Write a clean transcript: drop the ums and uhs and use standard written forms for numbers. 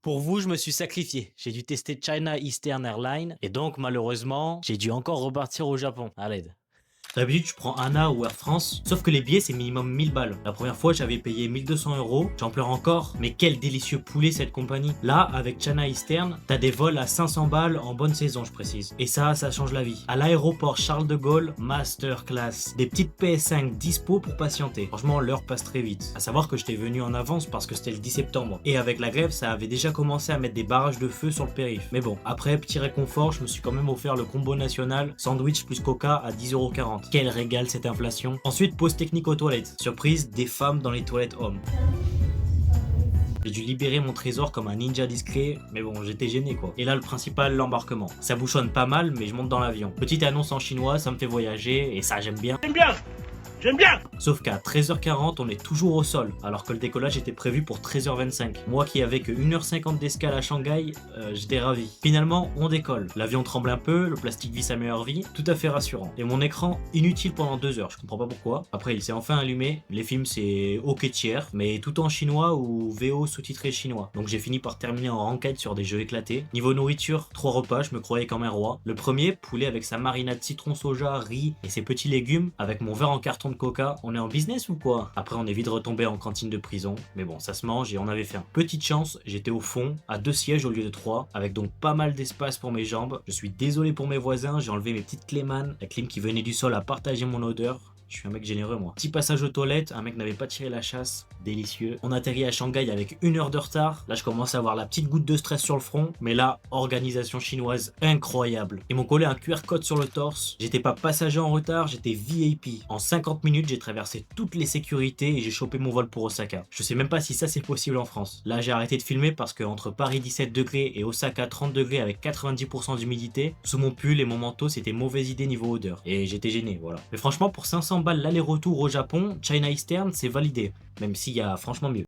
Pour vous, je me suis sacrifié. J'ai dû tester China Eastern Airlines et donc malheureusement, j'ai dû encore repartir au Japon. À l'aide. D'habitude, je prends ANA ou Air France, sauf que les billets c'est minimum 1000 balles. La première fois, j'avais payé 1200 €, j'en pleure encore, mais quel délicieux poulet cette compagnie. Là, avec China Eastern, t'as des vols à 500 balles en bonne saison, je précise. Et ça change la vie. À l'aéroport Charles de Gaulle, masterclass. Des petites PS5 dispo pour patienter. Franchement, l'heure passe très vite. À savoir que j'étais venu en avance parce que c'était le 10 septembre. Et avec la grève, ça avait déjà commencé à mettre des barrages de feu sur le périph'. Mais bon, après, petit réconfort, je me suis quand même offert le combo national, sandwich plus coca à 10,40 €. Quel régal cette inflation. Ensuite, pause technique aux toilettes. Surprise, des femmes dans les toilettes hommes. J'ai dû libérer mon trésor comme un ninja discret, mais bon, j'étais gêné quoi. Et là, le principal, l'embarquement. Ça bouchonne pas mal, mais je monte dans l'avion. Petite annonce en chinois, ça me fait voyager, et ça j'aime bien. J'aime bien. Sauf qu'à 13h40, on est toujours au sol, alors que le décollage était prévu pour 13h25. Moi qui avais que 1h50 d'escale à Shanghai, j'étais ravi. Finalement, on décolle. L'avion tremble un peu, le plastique vit sa meilleure vie, tout à fait rassurant. Et mon écran, inutile pendant 2 heures, je comprends pas pourquoi. Après, il s'est enfin allumé. Les films, c'est ok tiers, mais tout en chinois ou VO sous-titré chinois. Donc j'ai fini par terminer en ranked sur des jeux éclatés. Niveau nourriture, 3 repas, je me croyais comme un roi. Le premier, poulet avec sa marinade citron soja, riz et ses petits légumes, avec mon verre en carton de coca. On est en business ou quoi? Après, on est vite retombé en cantine de prison, mais bon, ça se mange et on avait faim. Petite chance, j'étais au fond, à 2 sièges au lieu de 3, avec donc pas mal d'espace pour mes jambes. Je suis désolé pour mes voisins, j'ai enlevé mes petites Cléman, la clim qui venait du sol a partagé mon odeur. Je suis un mec généreux moi. Petit passage aux toilettes, un mec n'avait pas tiré la chasse, délicieux. On atterrit à Shanghai avec 1 heure de retard. Là je commence à avoir la petite goutte de stress sur le front, mais là, organisation chinoise incroyable. Ils m'ont collé un QR code sur le torse. J'étais pas passager en retard, j'étais VIP. En 50 minutes, j'ai traversé toutes les sécurités et j'ai chopé mon vol pour Osaka. Je sais même pas si ça c'est possible en France. Là j'ai arrêté de filmer parce que entre Paris 17 degrés et Osaka 30 degrés avec 90% d'humidité, sous mon pull et mon manteau c'était mauvaise idée niveau odeur. Et j'étais gêné, voilà. Mais franchement pour 500 balles l'aller-retour au Japon, China Eastern, c'est validé. Même s'il y a franchement mieux.